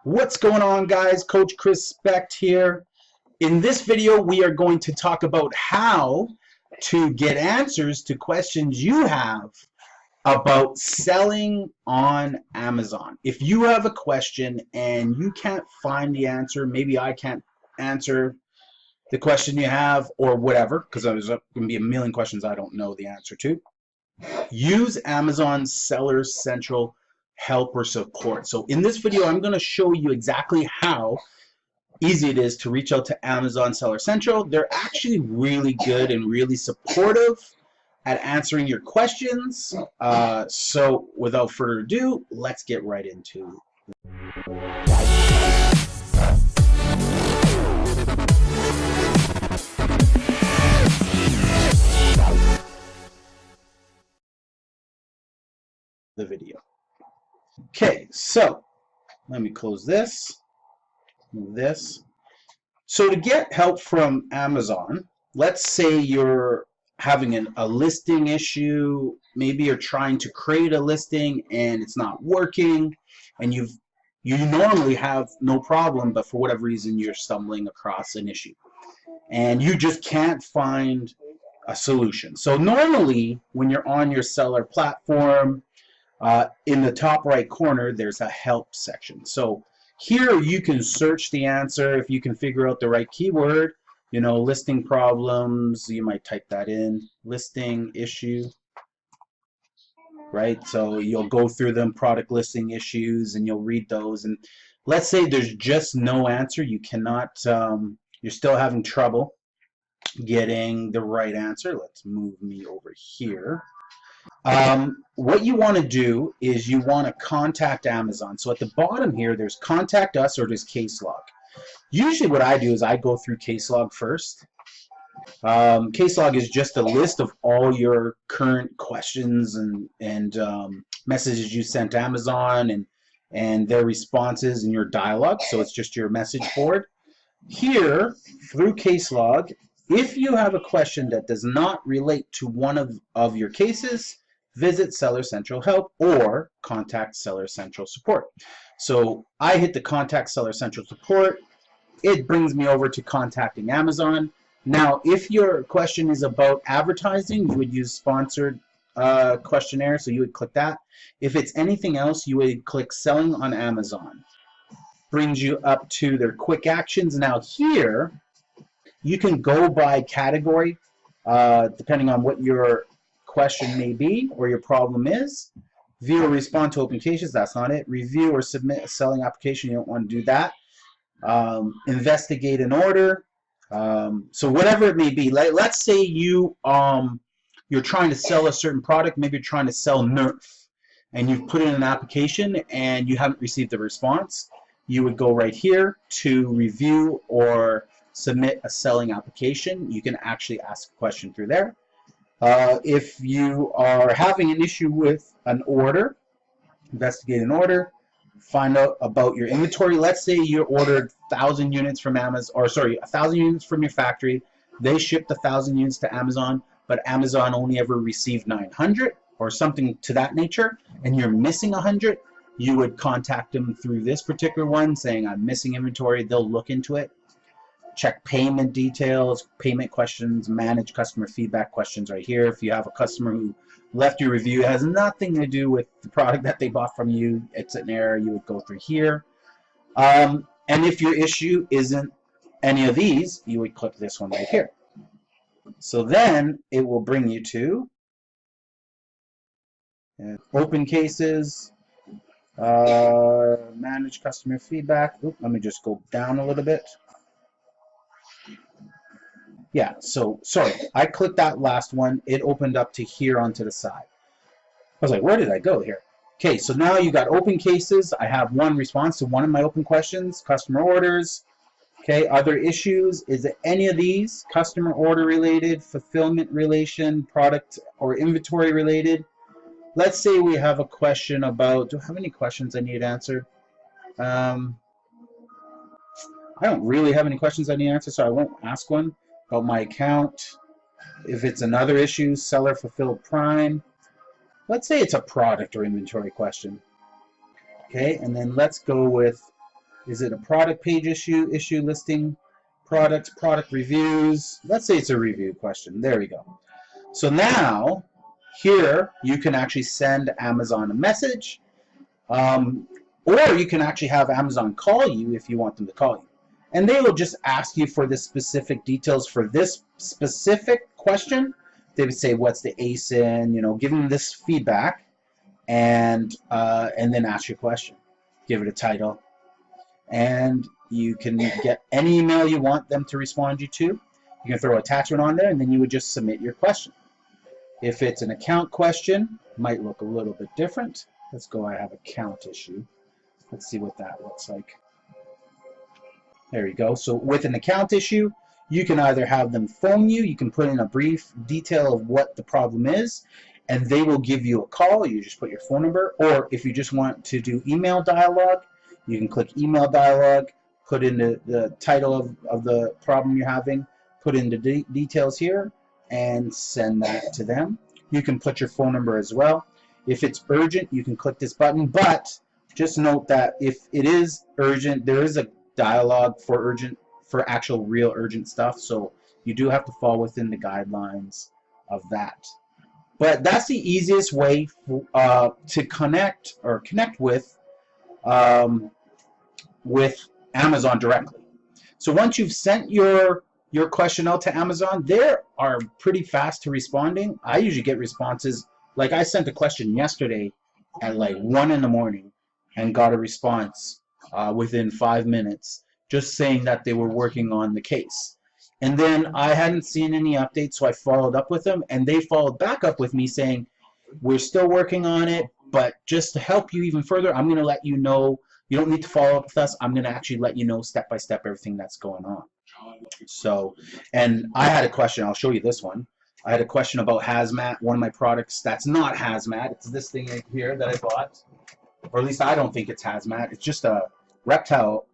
What's going on, guys? ℎ𝕗𝕗 here. In this video, we are going to talk about how to get answers to questions you have about selling on Amazon. If you have a question and you can't find the answer, maybe I can't answer the question you have or whatever, because there's going to be a million questions I don't know the answer to, use Amazon Seller Central help or support. So in this video, I'm going to show you exactly how easy it is to reach out to Amazon Seller Central. They're actually really good and really supportive at answering your questions. So without further ado, let's get right into the video. Okay, so let me close this, move this. So to get help from Amazon, let's say you're having a listing issue, maybe you're trying to create a listing and it's not working, and you normally have no problem, but for whatever reason you're stumbling across an issue and you just can't find a solution. So normally when you're on your seller platform, in the top right corner there's a help section. So here you can search the answer. If you can figure out the right keyword, you know, listing problems, you might type that in, listing issue, right? So you'll go through them, product listing issues, and you'll read those. And let's say there's just no answer, you cannot, you're still having trouble getting the right answer. Let's move me over here. What you want to do is you want to contact Amazon. So at the bottom here, there's contact us or there's case log. Usually what I do is I go through case log first. Case log is just a list of all your current questions and messages you sent Amazon and their responses and your dialogue. So it's just your message board. Here, through case log, if you have a question that does not relate to one of your cases, visit Seller Central Help or contact Seller Central Support. So I hit the contact Seller Central Support. It brings me over to contacting Amazon. Now, if your question is about advertising, you would use sponsored questionnaire, so you would click that. If it's anything else, you would click selling on Amazon. Brings you up to their quick actions. Now here, you can go by category, depending on what your question may be or your problem is. View or respond to open cases, that's not it. Review or submit a selling application, you don't want to do that. Investigate an order. So whatever it may be, let's say you're trying to sell a certain product, maybe you're trying to sell Nerf, and you've put in an application and you haven't received a response. You would go right here to review or submit a selling application. You can actually ask a question through there. If you are having an issue with an order, investigate an order, find out about your inventory. Let's say you ordered 1,000 units from Amazon, or sorry, 1,000 units from your factory. They shipped 1,000 units to Amazon, but Amazon only ever received 900 or something to that nature, and you're missing 100. You would contact them through this particular one saying, I'm missing inventory. They'll look into it. Check payment details, payment questions, manage customer feedback questions right here. If you have a customer who left your review, it has nothing to do with the product that they bought from you, it's an error, you would go through here. And if your issue isn't any of these, you would click this one right here. So then it will bring you to open cases, manage customer feedback. Oop, let me just go down a little bit. Yeah, so sorry, I clicked that last one. It opened up to here onto the side. I was like, where did I go here? Okay, so now you got open cases. I have one response to one of my open questions, customer orders. Okay, other issues. Is it any of these? Customer order related, fulfillment relation, product or inventory related. Let's say we have a question about, do I have any questions I need answered? I don't really have any questions I need answered, so I won't ask one. About my account. If it's another issue, seller fulfilled prime. Let's say it's a product or inventory question. Okay, and then let's go with Is it a product page issue, issue listing, products, product reviews? Let's say it's a review question. There we go. So now, here, you can actually send Amazon a message, or you can actually have Amazon call you if you want them to call you. And they will just ask you for the specific details for this specific question. They would say, what's the ASIN, you know, give them this feedback, and then ask your question. Give it a title. And you can get any email you want them to respond you to. You can throw an attachment on there, and then you would just submit your question. If it's an account question, it might look a little bit different. Let's go, I have account issue. Let's see what that looks like. There you go. So with an account issue, you can either have them phone you, you can put in a brief detail of what the problem is, and they will give you a call. You just put your phone number, or if you just want to do email dialogue, you can click email dialogue, put in the title of the problem you're having, put in the details here, and send that to them. You can put your phone number as well. If it's urgent, you can click this button, but just note that if it is urgent, there is a dialogue for urgent, for actual real urgent stuff, so you do have to fall within the guidelines of that. But that's the easiest way to connect with Amazon directly. So once you've sent your question out to Amazon, they are pretty fast to responding. I usually get responses, like I sent a question yesterday at like 1 in the morning and got a response within 5 minutes, just saying that they were working on the case. And then I hadn't seen any updates, so I followed up with them, and they followed back up with me saying, we're still working on it, but just to help you even further, I'm going to let you know, you don't need to follow up with us, I'm going to actually let you know step by step everything that's going on. So, and I had a question, I'll show you this one. I had a question about hazmat, one of my products that's not hazmat. It's this thing right here that I bought, or at least I don't think it's hazmat. It's just a reptile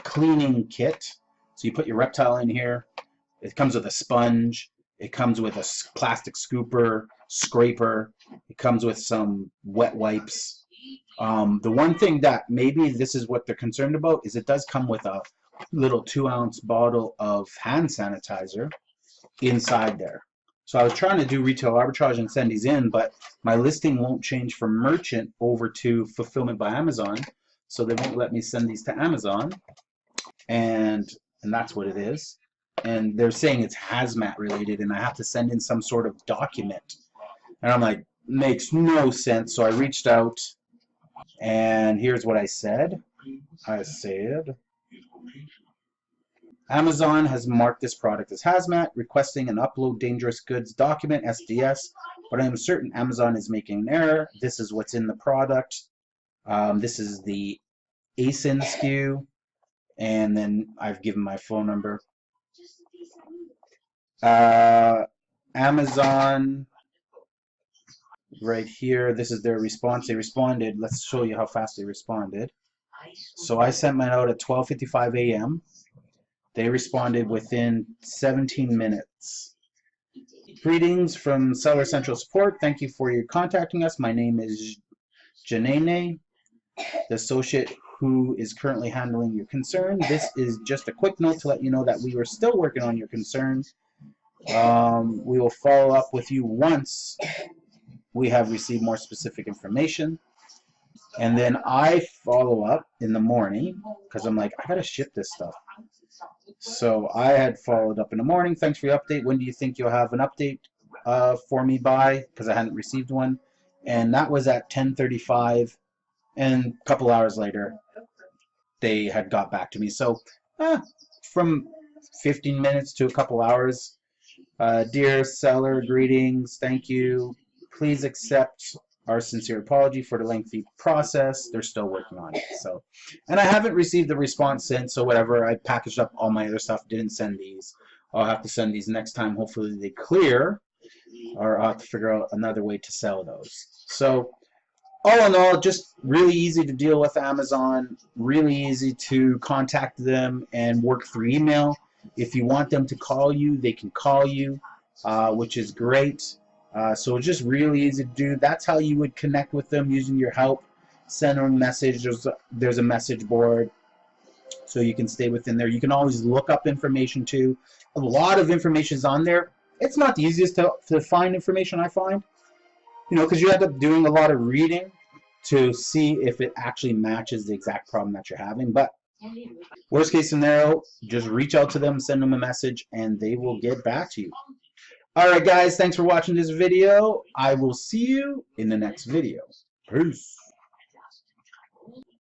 cleaning kit. So you put your reptile in here. It comes with a sponge. It comes with a plastic scooper, scraper. It comes with some wet wipes. The one thing that maybe this is what they're concerned about is it does come with a little 2-ounce bottle of hand sanitizer inside there. So I was trying to do retail arbitrage and send these in, but my listing won't change from merchant over to fulfillment by Amazon, so they won't let me send these to Amazon, and that's what it is. And they're saying it's hazmat related, and I have to send in some sort of document, and I'm like, makes no sense. So I reached out, and here's what I said. I said, Amazon has marked this product as hazmat, requesting an upload dangerous goods document, SDS, but I am certain Amazon is making an error. This is what's in the product. This is the ASIN SKU, and then I've given my phone number. Amazon, right here, this is their response. They responded. Let's show you how fast they responded. So I sent mine out at 12:55 a.m. They responded within 17 minutes. Greetings from Seller Central Support. Thank you for your contacting us. My name is Janene, the associate who is currently handling your concern. This is just a quick note to let you know that we are still working on your concern. We will follow up with you once we have received more specific information. And then I follow up in the morning because I'm like, I gotta ship this stuff. So I had followed up in the morning. Thanks for your update. When do you think you'll have an update for me by? Because I hadn't received one. And that was at 10:35. And a couple hours later, they had got back to me. So from 15 minutes to a couple hours. Dear seller, greetings. Thank you. Please accept our sincere apology for the lengthy process. They're still working on it. So, and I haven't received the response since, so whatever. I packaged up all my other stuff, didn't send these. I'll have to send these next time. Hopefully they clear, or I'll have to figure out another way to sell those. So all in all, just really easy to deal with Amazon, really easy to contact them and work through email. If you want them to call you, they can call you, which is great. So it's just really easy to do. That's how you would connect with them using your help. send them a message. There's a message board, so you can stay within there. You can always look up information too. A lot of information is on there. It's not the easiest to find information, I find, because you end up doing a lot of reading to see if it actually matches the exact problem that you're having. But worst case scenario, just reach out to them, send them a message, and they will get back to you. Alright guys, thanks for watching this video. I will see you in the next video. Peace.